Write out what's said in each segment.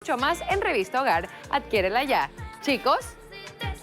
Mucho más en Revista Hogar. Adquiérela ya. Chicos.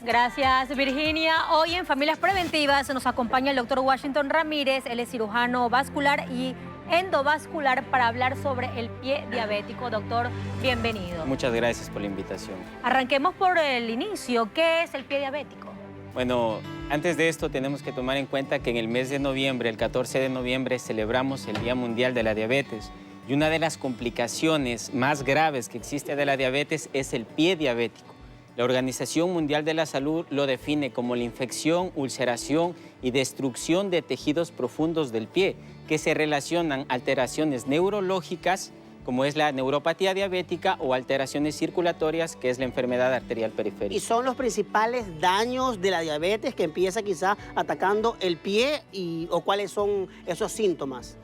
Gracias, Virginia. Hoy en Familias Preventivas nos acompaña el doctor Washington Ramírez. Él es cirujano vascular y endovascular para hablar sobre el pie diabético. Doctor, bienvenido. Muchas gracias por la invitación. Arranquemos por el inicio. ¿Qué es el pie diabético? Bueno, antes de esto tenemos que tomar en cuenta que en el mes de noviembre, el 14 de noviembre, celebramos el Día Mundial de la Diabetes. Y una de las complicaciones más graves que existe de la diabetes es el pie diabético. La Organización Mundial de la Salud lo define como la infección, ulceración y destrucción de tejidos profundos del pie, que se relacionan alteraciones neurológicas, como es la neuropatía diabética, o alteraciones circulatorias, que es la enfermedad arterial periférica. ¿Y son los principales daños de la diabetes que empieza quizá atacando el pie o cuáles son esos síntomas?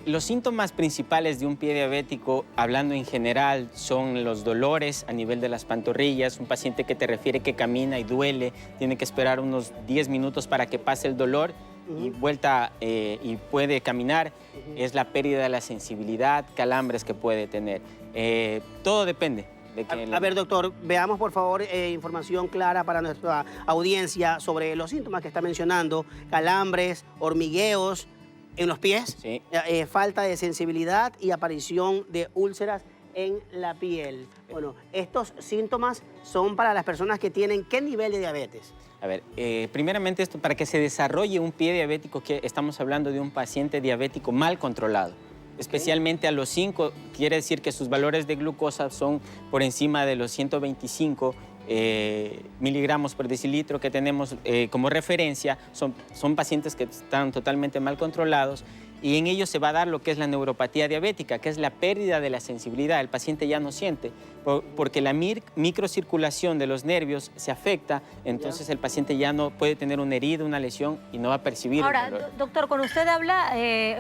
Los síntomas principales de un pie diabético, hablando en general, son los dolores a nivel de las pantorrillas. Un paciente que te refiere que camina y duele, tiene que esperar unos 10 minutos para que pase el dolor y vuelta y puede caminar. Es la pérdida de la sensibilidad, calambres que puede tener. Todo depende. A ver, doctor, veamos por favor información clara para nuestra audiencia sobre los síntomas que está mencionando. Calambres, hormigueos en los pies, sí. Falta de sensibilidad y aparición de úlceras en la piel. Bueno, estos síntomas son para las personas que tienen ¿qué nivel de diabetes? A ver, primeramente esto, para que se desarrolle un pie diabético, que estamos hablando de un paciente diabético mal controlado. Especialmente a los 5, quiere decir que sus valores de glucosa son por encima de los 125 miligramos por decilitro que tenemos como referencia. Son pacientes que están totalmente mal controlados y en ellos se va a dar lo que es la neuropatía diabética, que es la pérdida de la sensibilidad. El paciente ya no siente, porque la microcirculación de los nervios se afecta, entonces el paciente ya no puede tener una herida, una lesión y no va a percibir Ahora, el dolor. doctor, cuando usted habla,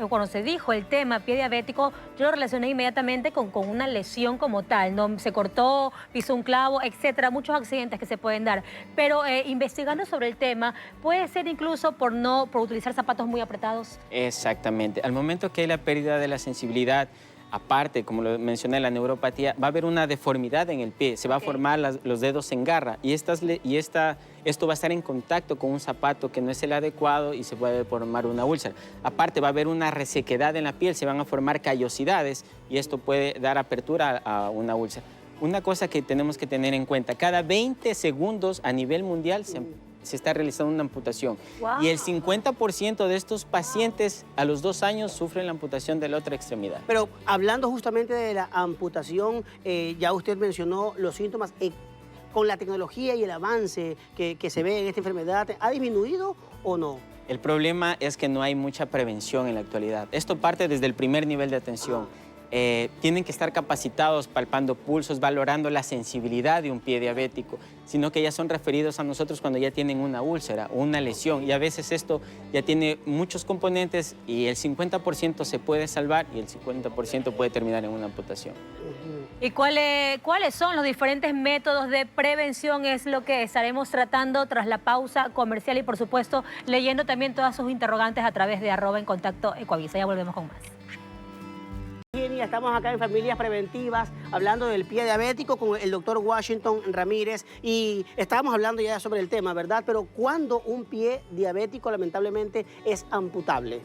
cuando se dijo el tema pie diabético, yo lo relacioné inmediatamente con una lesión como tal, ¿no? Se cortó, pisó un clavo, etcétera, muchos accidentes que se pueden dar. Pero investigando sobre el tema, puede ser incluso por utilizar zapatos muy apretados. Exactamente. Al momento que hay la pérdida de la sensibilidad, aparte, como lo mencioné, la neuropatía, va a haber una deformidad en el pie, se va a formar los dedos en garra y esto va a estar en contacto con un zapato que no es el adecuado y se puede formar una úlcera. Aparte, va a haber una resequedad en la piel, se van a formar callosidades y esto puede dar apertura a una úlcera. Una cosa que tenemos que tener en cuenta, cada 20 segundos a nivel mundial se está realizando una amputación. Wow. Y el 50% de estos pacientes a los 2 años sufren la amputación de la otra extremidad. Pero hablando justamente de la amputación, ya usted mencionó los síntomas. Con la tecnología y el avance que se ve en esta enfermedad, ¿ha disminuido o no? El problema es que no hay mucha prevención en la actualidad. Esto parte desde el primer nivel de atención. Tienen que estar capacitados palpando pulsos, valorando la sensibilidad de un pie diabético, sino que ya son referidos a nosotros cuando ya tienen una úlcera o una lesión. Y a veces esto ya tiene muchos componentes y el 50% se puede salvar y el 50% puede terminar en una amputación. ¿Y cuáles son los diferentes métodos de prevención? Es lo que estaremos tratando tras la pausa comercial y, por supuesto, leyendo también todas sus interrogantes a través de @encontacto Ecuavisa. Ya volvemos con más. Estamos acá en Familias Preventivas hablando del pie diabético con el doctor Washington Ramírez y estábamos hablando ya sobre el tema, ¿verdad? Pero ¿cuándo un pie diabético lamentablemente es amputable?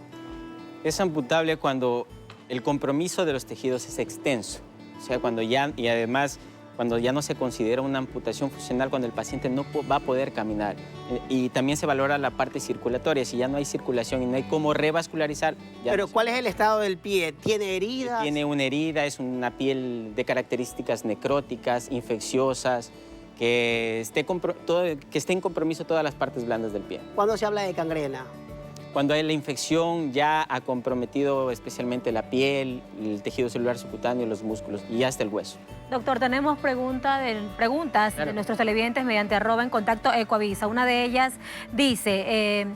Es amputable cuando el compromiso de los tejidos es extenso, o sea, cuando ya no se considera una amputación funcional, cuando el paciente no va a poder caminar. Y también se valora la parte circulatoria. Si ya no hay circulación y no hay cómo revascularizar... Pero ¿cuál es el estado del pie? ¿Tiene heridas? Tiene una herida, es una piel de características necróticas, infecciosas, que esté en compromiso todas las partes blandas del pie. ¿Cuándo se habla de gangrena? Cuando la infección ya ha comprometido especialmente la piel, el tejido celular subcutáneo, los músculos y hasta el hueso. Doctor, tenemos preguntas Claro. de nuestros televidentes mediante @encontacto Ecuavisa. Una de ellas dice,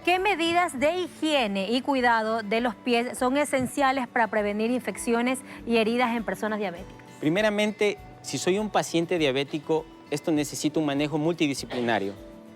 ¿qué medidas de higiene y cuidado de los pies son esenciales para prevenir infecciones y heridas en personas diabéticas? Primeramente, si soy un paciente diabético, esto necesita un manejo multidisciplinario.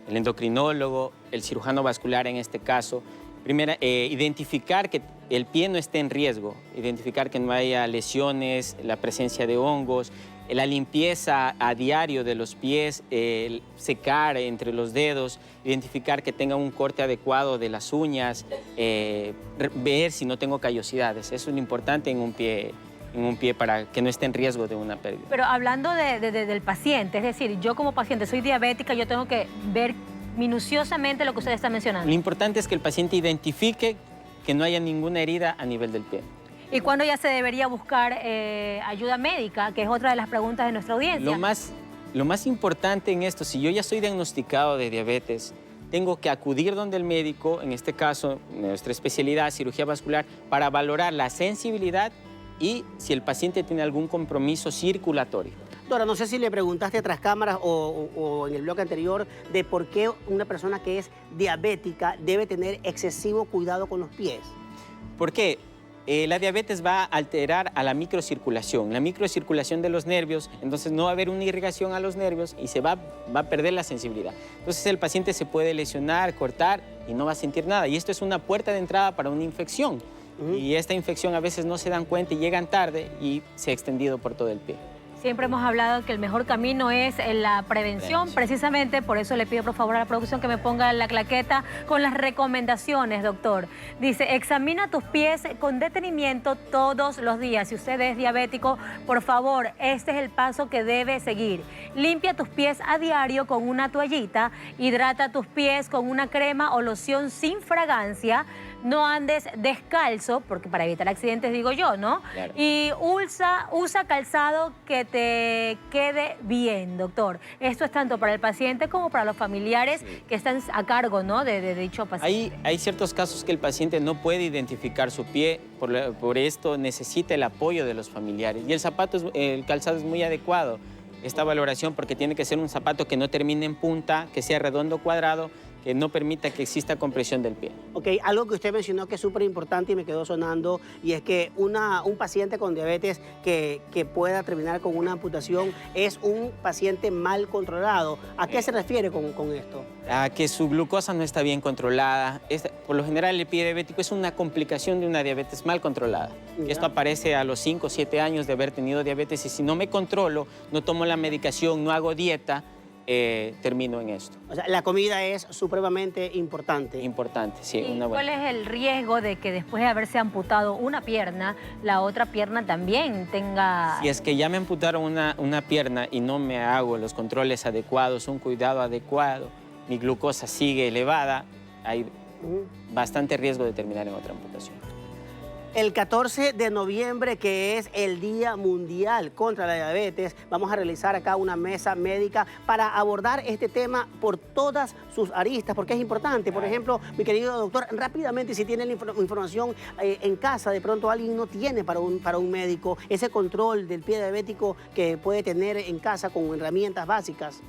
El endocrinólogo, el cirujano vascular en este caso, Primera, identificar que el pie no esté en riesgo, identificar que no haya lesiones, la presencia de hongos, la limpieza a diario de los pies, el secar entre los dedos, identificar que tenga un corte adecuado de las uñas, ver si no tengo callosidades. Eso es lo importante en un pie para que no esté en riesgo de una pérdida. Pero hablando del paciente, es decir, yo como paciente soy diabética, yo tengo que ver minuciosamente lo que usted está mencionando. Lo importante es que el paciente identifique que no haya ninguna herida a nivel del pie. ¿Y cuándo ya se debería buscar ayuda médica? Que es otra de las preguntas de nuestra audiencia. Lo más importante en esto, si yo ya soy diagnosticado de diabetes, tengo que acudir donde el médico, en este caso, nuestra especialidad, cirugía vascular, para valorar la sensibilidad y si el paciente tiene algún compromiso circulatorio. Doctora, no sé si le preguntaste tras cámaras o en el bloque anterior de por qué una persona que es diabética debe tener excesivo cuidado con los pies. ¿Por qué? La diabetes va a alterar a la microcirculación de los nervios, entonces no va a haber una irrigación a los nervios y se va a perder la sensibilidad. Entonces el paciente se puede lesionar, cortar y no va a sentir nada. Y esto es una puerta de entrada para una infección. Y esta infección a veces no se dan cuenta y llegan tarde y se ha extendido por todo el pie. Siempre hemos hablado que el mejor camino es la prevención, precisamente por eso le pido por favor a la producción que me ponga la claqueta con las recomendaciones, doctor. Dice, examina tus pies con detenimiento todos los días. Si usted es diabético, por favor, este es el paso que debe seguir. Limpia tus pies a diario con una toallita, hidrata tus pies con una crema o loción sin fragancia, no andes descalzo, porque para evitar accidentes digo yo, ¿no? Claro. Y usa calzado que te quede bien, doctor. Esto es tanto para el paciente como para los familiares que están a cargo, ¿no? de dicho paciente. Hay ciertos casos que el paciente no puede identificar su pie, por esto necesita el apoyo de los familiares. Y el calzado es muy adecuado, esta valoración, porque tiene que ser un zapato que no termine en punta, que sea redondo o cuadrado, que no permita que exista compresión del pie. Ok, algo que usted mencionó que es súper importante y me quedó sonando, y es que un paciente con diabetes que pueda terminar con una amputación es un paciente mal controlado. ¿A qué se refiere con esto? A que su glucosa no está bien controlada. Por lo general, el pie diabético es una complicación de una diabetes mal controlada. Ya. Esto aparece a los 5 o 7 años de haber tenido diabetes, y si no me controlo, no tomo la medicación, no hago dieta, termino en esto. O sea, la comida es supremamente importante. Importante, sí. ¿Y cuál es el riesgo de que después de haberse amputado una pierna, la otra pierna también tenga... Si es que ya me amputaron una pierna y no me hago los controles adecuados, un cuidado adecuado, mi glucosa sigue elevada, hay bastante riesgo de terminar en otra amputación. El 14 de noviembre, que es el Día Mundial contra la Diabetes, vamos a realizar acá una mesa médica para abordar este tema por todas sus aristas, porque es importante. Por ejemplo, mi querido doctor, rápidamente, si tiene la información en casa, de pronto alguien no tiene para un médico, ese control del pie diabético que puede tener en casa con herramientas básicas.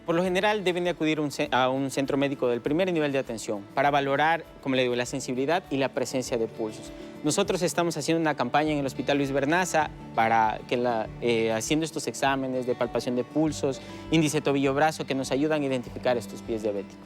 Por lo general deben de acudir a un centro médico del primer nivel de atención para valorar, como le digo, la sensibilidad y la presencia de pulsos. Nosotros estamos haciendo una campaña en el Hospital Luis Bernaza para que haciendo estos exámenes de palpación de pulsos, índice tobillo-brazo, que nos ayudan a identificar estos pies diabéticos.